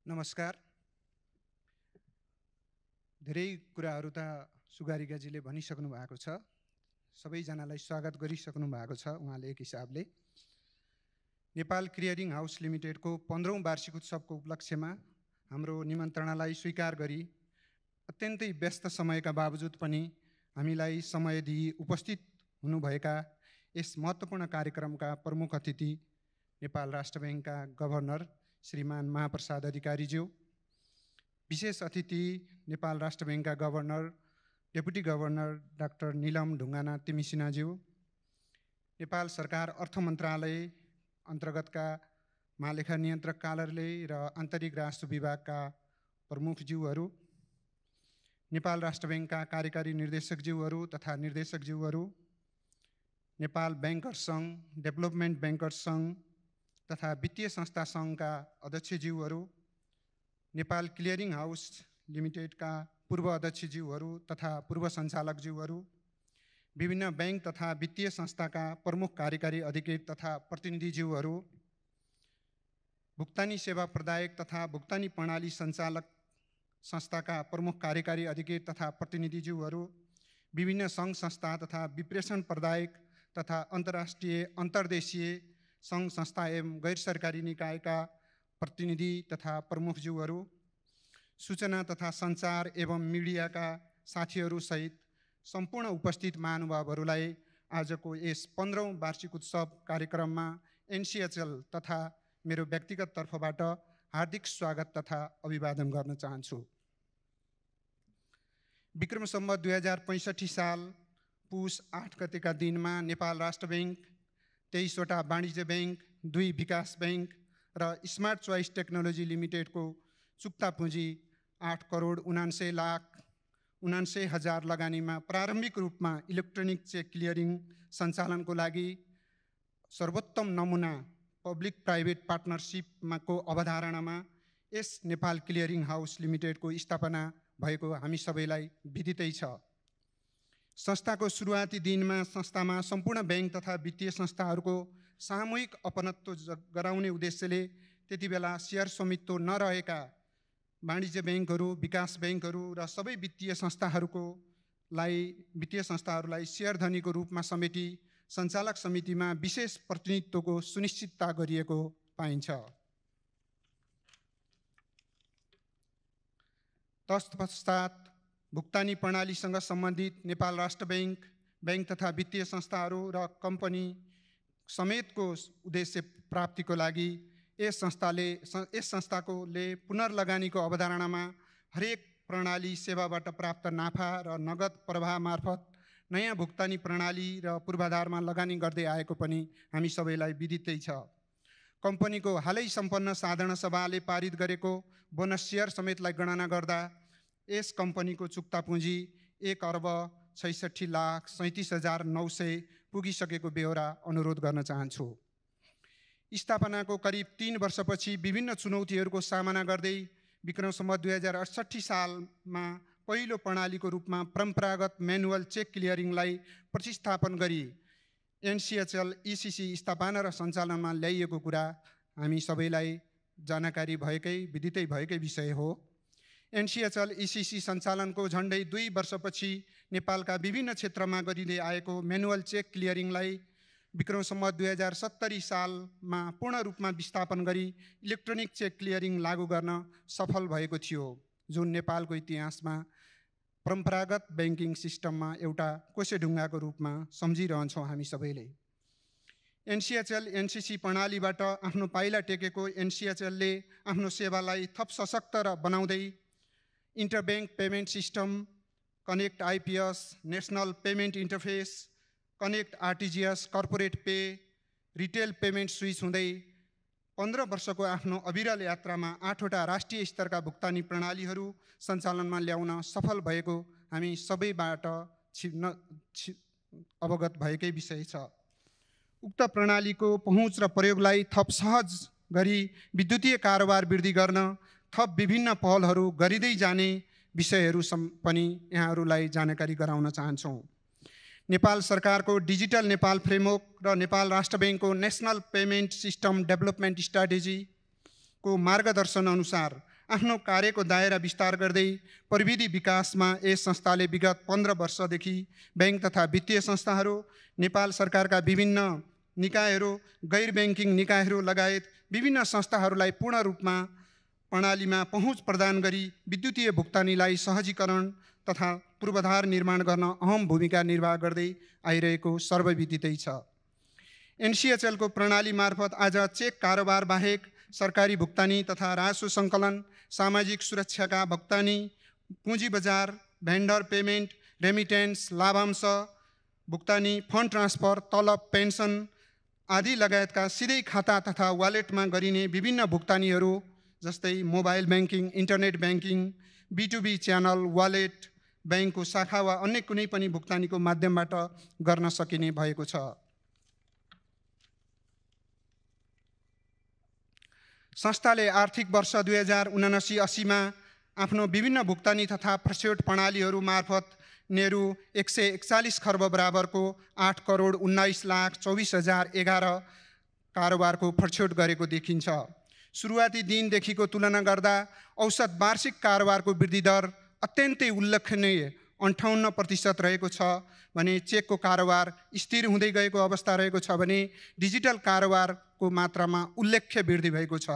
नमस्कार। धेरै कुराहरू त सुगारिकाजीले भनिसक्नु भएको छ। सबैजनालाई स्वागत गरिसक्नु भएको छ उहाँले एक हिसाबले। नेपाल क्लियरिङ हाउस लिमिटेडको 15औं वार्षिक उत्सवको उपलक्ष्यमा हाम्रो निमन्त्रणालाई स्वीकार गरी अत्यन्तै व्यस्त समयका बावजुद पनि हामीलाई समय दिई उपस्थित हुनुभएका यस महत्त्वपूर्ण कार्यक्रमका प्रमुख अतिथि नेपाल राष्ट्र बैंकका गभर्नर श्रीमान महाप्रसाद अधिकारीज्यू, विशेष अतिथि नेपाल राष्ट्र बैंकका गभर्नर डेपुटी गभर्नर डाक्टर नीलम ढुङ्गाना तिमिसिनाज्यू, नेपाल सरकार अर्थ मन्त्रालय अन्तर्गतका महालेखा नियन्त्रक कार्यालय र आन्तरिक राजस्व विभागका प्रमुखज्यूहरू, नेपाल राष्ट्र बैंकका कार्यकारी निर्देशकज्यूहरू तथा निर्देशकज्यूहरू, नेपाल ब्याङ्कर्स सङ्घ, डेभलपमेन्ट ब्याङ्कर्स सङ्घ तथा वित्तीय संस्था सङ्घका अध्यक्षज्यूहरू, नेपाल क्लियरिङ हाउस लिमिटेडका पूर्व अध्यक्षज्यूहरू तथा पूर्व सञ्चालकज्यूहरू, विभिन्न ब्याङ्क तथा वित्तीय संस्थाका प्रमुख कार्यकारी अधिकृत तथा प्रतिनिधिज्यूहरू, भुक्तानी सेवा प्रदायक तथा भुक्तानी प्रणाली सञ्चालक संस्थाका प्रमुख कार्यकारी अधिकृत तथा प्रतिनिधिज्यूहरू, विभिन्न सङ्घ संस्था तथा विप्रेषण प्रदायक तथा अन्तर्राष्ट्रिय अन्तर्देशीय सङ्घ संस्था एवं गैर सरकारी निकायका प्रतिनिधि तथा प्रमुखज्यूहरू, सूचना तथा सञ्चार एवं मिडियाका साथीहरू सहित सम्पूर्ण उपस्थित महानुभावहरूलाई आजको यस 15औं वार्षिक उत्सव कार्यक्रममा एनसिएचएल तथा मेरो व्यक्तिगत तर्फबाट हार्दिक स्वागत तथा अभिवादन गर्न चाहन्छु। विक्रम सम्वत 2065 साल पुस 8 गतेका दिनमा नेपाल राष्ट्र बैंक 23वटा वाणिज्य बैंक, 2 विकास बैंक र स्मार्ट चोइस टेक्नोलोजी लिमिटेडको चुक्ता पुँजी 8,79,79,000 लगानीमा प्रारम्भिक रूपमा इलेक्ट्रोनिक चेक क्लियरिङ सञ्चालनको लागि सर्वोत्तम नमुना पब्लिक प्राइभेट पार्टनरसिपमा को अवधारणामा यस नेपाल क्लियरिङ हाउस लिमिटेडको स्थापना भएको हामी सबैलाई विदितै छ। संस्थाको सुरुवाती दिनमा संस्थामा सम्पूर्ण बैंक तथा वित्तीय संस्थाहरूको सामूहिक अपनत्व गराउने उद्देश्यले त्यतिबेला शेयर स्वामित्व नरहेका वाणिज्य बैंकहरू, विकास बैंकहरू र सबै वित्तीय संस्थाहरूलाई शेयर धनीको रूपमा समेटी सञ्चालक समितिमा विशेष प्रतिनिधित्वको सुनिश्चितता गरिएको पाइन्छ। तत्पश्चात भुक्तानी प्रणालीसँग सम्बन्धित नेपाल राष्ट्र बैंक, बैंक तथा वित्तीय संस्थाहरू र कम्पनी समेतको उद्देश्य प्राप्तिको लागि यस संस्थाले पुनर्लगानीको अवधारणामा हरेक प्रणाली सेवाबाट प्राप्त नाफा र नगद प्रवाह मार्फत नयाँ भुक्तानी प्रणाली र पूर्वाधारमा लगानी गर्दै आएको पनि हामी सबैलाई विदितै छ। कम्पनीको हालै सम्पन्न साधारण सभाले पारित गरेको बोनस सेयर समेतलाई गणना गर्दा यस कम्पनीको चुक्ता पुँजी 1,66,37,900 पुगिसकेको बेहोरा अनुरोध गर्न चाहन्छु। स्थापनाको करिब 3 वर्षपछि विभिन्न चुनौतीहरूको सामना गर्दै विक्रम सम्वत 2068 सालमा पहिलो प्रणालीको रूपमा परम्परागत म्यानुअल चेक क्लियरिङलाई प्रतिस्थापन गरी एनसिएचएल इसिसी स्थापना र सञ्चालनमा ल्याइएको कुरा हामी सबैलाई जानकारी भएकै विदितै भएकै विषय हो। एनसिएचएल इसिसी सञ्चालनको झन्डै 2 वर्षपछि नेपालका विभिन्न क्षेत्रमा गरिँदै आएको म्यानुअल चेक क्लियरिङलाई विक्रम सम्वत 2070 सालमा पूर्ण रूपमा विस्थापन गरी इलेक्ट्रोनिक चेक क्लियरिङ लागू गर्न सफल भएको थियो, जुन नेपालको इतिहासमा परम्परागत ब्याङ्किङ सिस्टममा एउटा कोसेढुङ्गाको रूपमा सम्झिरहन्छौँ हामी सबैले। एनसिएचएल एनसिसी प्रणालीबाट आफ्नो पाइला टेकेको एनसिएचएलले आफ्नो सेवालाई थप सशक्त र बनाउँदै interbank payment system, connect IPS, national payment interface, connect RTGS, corporate pay, retail payment switch हुँदै 15 वर्षको आफ्नो अविरल यात्रामा 8वटा राष्ट्रिय स्तरका भुक्तानी प्रणालीहरू सञ्चालनमा ल्याउन सफल भएको हामी सबैबाट अवगत भएकै विषय छ। उक्त प्रणालीको पहुँच र प्रयोगलाई थप सहज गरी विद्युतीय कारोबार वृद्धि गर्न थप विभिन्न पहलहरू गरिँदै जाने विषयहरू पनि यहाँहरूलाई जानकारी गराउन चाहन्छौँ। नेपाल सरकारको डिजिटल नेपाल फ्रेमवर्क र नेपाल राष्ट्र बैंकको national payment system development strategy को मार्गदर्शन अनुसार आफ्नो कार्यको दायरा विस्तार गर्दै प्रविधि विकासमा यस संस्थाले विगत 15 वर्षदेखि बैंक तथा वित्तीय संस्थाहरू, नेपाल सरकारका विभिन्न निकायहरू, गैर ब्याङ्किङ निकायहरू लगायत विभिन्न संस्थाहरूलाई पूर्ण रूपमा प्रणालीमा पहुँच प्रदान गरी विद्युतीय भुक्तानीलाई सहजीकरण तथा पूर्वाधार निर्माण गर्न अहम भूमिका निर्वाह गर्दै आइरहेको सर्वविदितै छ। एनसिएचएलको प्रणाली मार्फत आज चेक कारोबार बाहेक सरकारी भुक्तानी तथा राजस्व सङ्कलन, सामाजिक सुरक्षाका भुक्तानी, पुँजी बजार, भेन्डर पेमेन्ट, रेमिटेन्स, लाभांश भुक्तानी, फन्ड ट्रान्सफर, तलब, पेन्सन आदि लगायतका सिधै खाता तथा वालेटमा गरिने विभिन्न भुक्तानीहरू जस्तै mobile banking, internet banking, B2B channel, wallet, ब्याङ्कको शाखा वा अन्य कुनै पनि भुक्तानीको माध्यमबाट गर्न सकिने भएको छ। संस्थाले आर्थिक वर्ष 2079-80 मा आफ्नो विभिन्न भुक्तानी तथा प्रस्योट प्रणालीहरू मार्फत नेहरू 141 खर्ब बराबरको 8,19,24,011 कारोबारको प्रस्योट गरेको देखिन्छ। सुरुवाती दिनदेखिको तुलना गर्दा औसत वार्षिक कारोबारको वृद्धि दर अत्यन्तै उल्लेखनीय 58% रहेको छ भने चेकको कारोबार स्थिर हुँदै गएको अवस्था रहेको छ भने डिजिटल कारोबारको मात्रामा उल्लेख्य वृद्धि भएको छ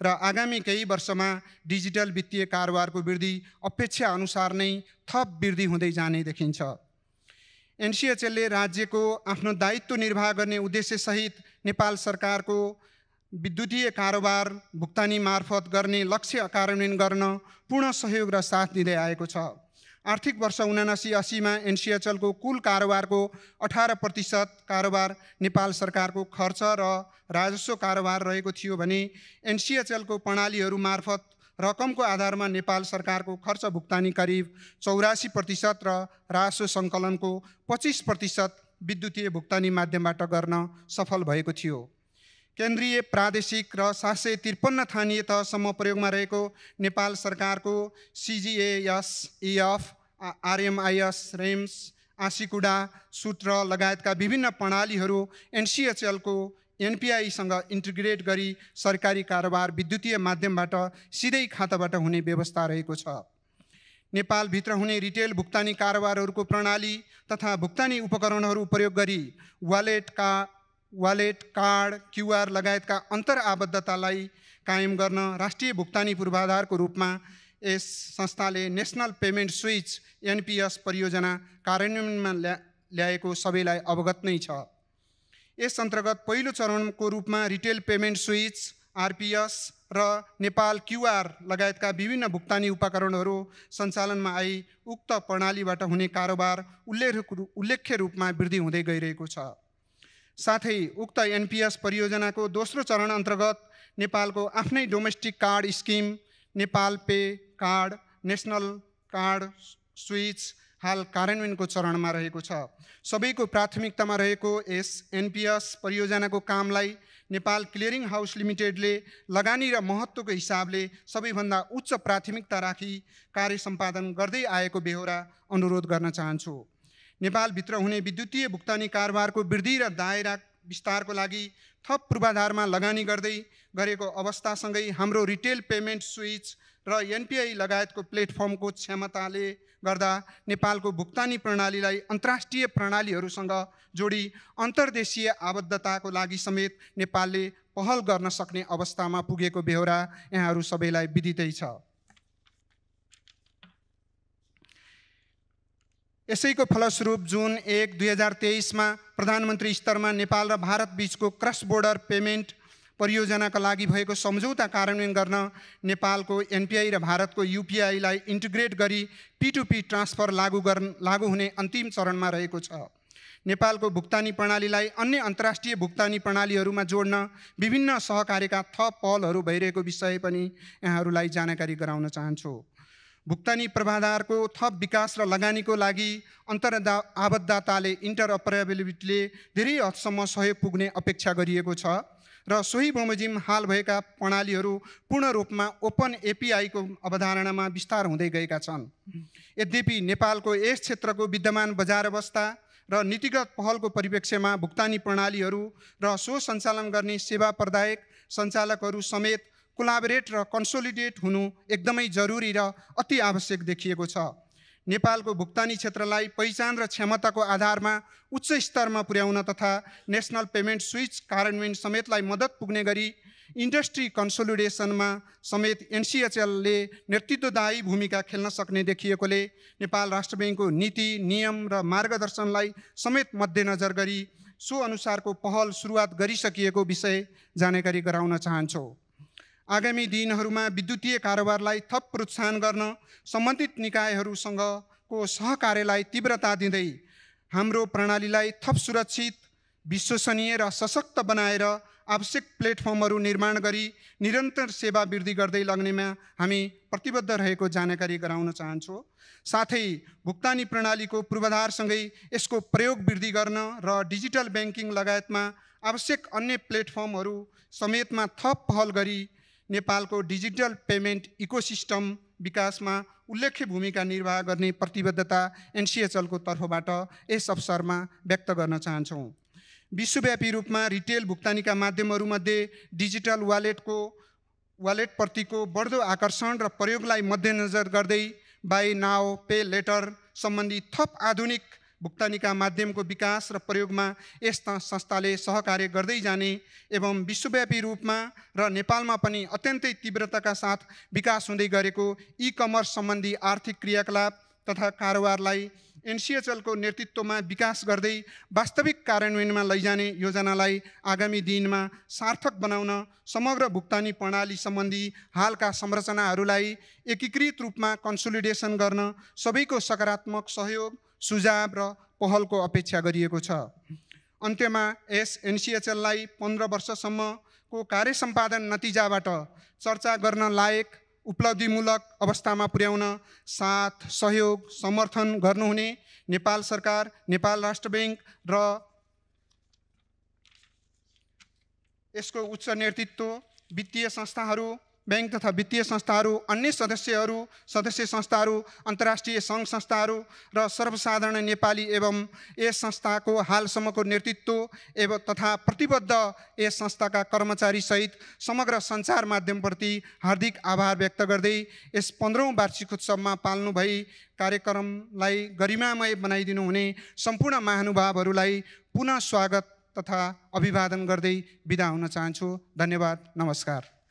र आगामी केही वर्षमा डिजिटल वित्तीय कारोबारको वृद्धि अपेक्षा अनुसार नै थप वृद्धि हुँदै जाने देखिन्छ। एनसिएचएलले राज्यको आफ्नो दायित्व निर्वाह गर्ने उद्देश्यसहित नेपाल सरकारको विद्युतीय कारोबार भुक्तानी मार्फत गर्ने लक्ष्य कार्यान्वयन गर्न पूर्ण सहयोग र साथ दिँदै आएको छ। आर्थिक वर्ष 79-80 मा एनसिएचएलको कुल कारोबारको 18% कारोबार नेपाल सरकारको खर्च र राजस्व कारोबार रहेको थियो भने एनसिएचएलको प्रणालीहरू मार्फत रकमको आधारमा नेपाल सरकारको खर्च भुक्तानी करिब 84% र राजस्व सङ्कलनको 25% विद्युतीय भुक्तानी माध्यमबाट गर्न सफल भएको थियो। केन्द्रीय, प्रादेशिक र 753 थानीय तहसम्म प्रयोगमा रहेको नेपाल सरकारको CGAS, EF, RMIS, REMS, आँसीकुडा, सूत्र लगायतका विभिन्न प्रणालीहरू एनसिएचएलको NPI-सँग इन्टिग्रेट गरी सरकारी कारोबार विद्युतीय माध्यमबाट सिधै खाताबाट हुने व्यवस्था रहेको छ। नेपालभित्र हुने रिटेल भुक्तानी कारोबारहरूको प्रणाली तथा भुक्तानी उपकरणहरू प्रयोग गरी वालेट, कार्ड, QR लगायतका अन्तर आबद्धतालाई कायम गर्न राष्ट्रिय भुक्तानी पूर्वाधारको रूपमा यस संस्थाले नेसनल पेमेन्ट स्विच NPS परियोजना कार्यान्वयनमा ल्याएको सबैलाई अवगत नै छ। यस अन्तर्गत पहिलो चरणको रूपमा रिटेल पेमेन्ट स्विच RPS र नेपाल QR लगायतका विभिन्न भुक्तानी उपकरणहरू सञ्चालनमा आई उक्त प्रणालीबाट हुने कारोबार उल्लेख्य रूपमा वृद्धि हुँदै गइरहेको छ। साथै उक्त NPS परियोजनाको दोस्रो चरण अन्तर्गत नेपालको आफ्नै domestic card scheme Nepal pay card, national card switch हाल कार्यान्वयनको चरणमा रहेको छ। सबैको प्राथमिकतामा रहेको यस NPS परियोजनाको कामलाई नेपाल क्लियरिङ हाउस लिमिटेडले लगानी र महत्त्वको हिसाबले सबैभन्दा उच्च प्राथमिकता राखी कार्य सम्पादन गर्दै आएको बेहोरा अनुरोध गर्न चाहन्छु। नेपालभित्र हुने विद्युतीय भुक्तानी कारोबारको वृद्धि र दायरा विस्तारको लागि थप पूर्वाधारमा लगानी गर्दै गरेको अवस्थासँगै हाम्रो रिटेल पेमेन्ट स्विच र NPI लगायतको प्लेटफर्मको क्षमताले गर्दा नेपालको भुक्तानी प्रणालीलाई अन्तर्राष्ट्रिय प्रणालीहरूसँग जोडी अन्तर्देशीय आबद्धताको लागि समेत नेपालले पहल गर्न सक्ने अवस्थामा पुगेको बेहोरा यहाँहरू सबैलाई विदितै छ। यसैको फलस्वरूप जुन 1, 2023 मा प्रधानमन्त्री स्तरमा नेपाल र भारत बीचको क्रस बोर्डर पेमेन्ट परियोजनाका लागि भएको सम्झौता कार्यान्वयन गर्न नेपालको NPI र भारतको UPI-लाई इन्टिग्रेट गरी P2P ट्रान्सफर लागू हुने अन्तिम चरणमा रहेको छ। नेपालको भुक्तानी प्रणालीलाई अन्य अन्तर्राष्ट्रिय भुक्तानी प्रणालीहरूमा जोड्न विभिन्न सहकार्यका थप पहलहरू भइरहेको विषय पनि यहाँहरूलाई जानकारी गराउन चाहन्छु। भुक्तानी पूर्वाधारको थप विकास र लगानीको लागि अन्तर आबद्धताले इन्टरअपरेबिलिटीले धेरै हदसम्म सहयोग पुग्ने अपेक्षा गरिएको छ र सोही बमोजिम हाल भएका प्रणालीहरू पूर्ण रूपमा ओपन API को अवधारणामा विस्तार हुँदै गएका छन्। यद्यपि नेपालको यस क्षेत्रको विद्यमान बजार अवस्था र नीतिगत पहलको परिप्रेक्ष्यमा भुक्तानी प्रणालीहरू र सो सञ्चालन गर्ने सेवा प्रदायक सञ्चालकहरू समेत कोलाबोरेट र कन्सोलिडेट हुनु एकदमै जरुरी र अति आवश्यक देखिएको छ। नेपालको भुक्तानी क्षेत्रलाई पहिचान र क्षमताको आधारमा उच्च स्तरमा पुर्याउन तथा नेसनल पेमेन्ट स्विच कार्यान्वयन समेतलाई मद्दत पुग्ने गरी इन्डस्ट्री कन्सोलिडेसनमा समेत एनसिएचएलले नेतृत्वदायी भूमिका खेल्न सक्ने देखिएकोले नेपाल राष्ट्र ब्याङ्कको नीति, नियम र मार्गदर्शनलाई समेत मध्यनजर गरी सो अनुसारको पहल सुरुवात गरिसकिएको विषय जानकारी गराउन चाहन्छौँ। आगामी दिनहरूमा विद्युतीय कारोबारलाई थप प्रोत्साहन गर्न सम्बन्धित निकायहरूसँगको सहकार्यलाई तीव्रता दिँदै हाम्रो प्रणालीलाई थप सुरक्षित, विश्वसनीय र सशक्त बनाएर आवश्यक प्लेटफर्महरू निर्माण गरी निरन्तर सेवा वृद्धि गर्दै लग्नेमा हामी प्रतिबद्ध रहेको जानकारी गराउन चाहन्छौँ। साथै भुक्तानी प्रणालीको पूर्वाधारसँगै यसको प्रयोग वृद्धि गर्न र डिजिटल ब्याङ्किङ लगायतमा आवश्यक अन्य प्लेटफर्महरू समेतमा थप पहल गरी नेपालको डिजिटल पेमेन्ट इकोसिस्टम विकासमा उल्लेख्य भूमिका निर्वाह गर्ने प्रतिबद्धता एनसिएचएलको तर्फबाट यस अवसरमा व्यक्त गर्न चाहन्छौँ। विश्वव्यापी रूपमा रिटेल भुक्तानीका माध्यमहरूमध्ये डिजिटल वालेट प्रतिको बढ्दो आकर्षण र प्रयोगलाई मध्यनजर गर्दै बाई नाउ पे लेटर सम्बन्धी थप आधुनिक भुक्तानीका माध्यमको विकास र प्रयोगमा यस संस्थाले सहकार्य गर्दै जाने एवं विश्वव्यापी रूपमा र नेपालमा पनि अत्यन्तै तीव्रताका साथ विकास हुँदै गरेको ई कमर्स सम्बन्धी आर्थिक क्रियाकलाप तथा कारोबारलाई एनसिएचएलको नेतृत्वमा विकास गर्दै वास्तविक कार्यान्वयनमा लैजाने योजनालाई आगामी दिनमा सार्थक बनाउन समग्र भुक्तानी प्रणाली सम्बन्धी हालका संरचनाहरूलाई एकीकृत रूपमा कन्सोलिडेसन गर्न सबैको सकारात्मक सहयोग, सुझाव र पहलको अपेक्षा गरिएको छ। अन्त्यमा यस एनसिएचएललाई 15 वर्षसम्मको कार्य सम्पादन नतिजाबाट चर्चा गर्न लायक उपलब्धिमूलक अवस्थामा पुर्याउन साथ, सहयोग, समर्थन गर्नुहुने नेपाल सरकार, नेपाल राष्ट्र ब्याङ्क र यसको उच्च नेतृत्व, वित्तीय संस्थाहरू, ब्याङ्क तथा वित्तीय संस्थाहरू, अन्य सदस्य संस्थाहरू, अन्तर्राष्ट्रिय सङ्घ संस्थाहरू र सर्वसाधारण नेपाली एवं यस संस्थाको हालसम्मको नेतृत्व एवं तथा प्रतिबद्ध यस संस्थाका कर्मचारी सहित समग्र सञ्चार माध्यमप्रति हार्दिक आभार व्यक्त गर्दै यस 15औं वार्षिक उत्सवमा पाल्नु भई कार्यक्रमलाई गरिमामय बनाइदिनु हुने सम्पूर्ण महानुभावहरूलाई पुनः स्वागत तथा अभिवादन गर्दै बिदा हुन चाहन्छु। धन्यवाद, नमस्कार।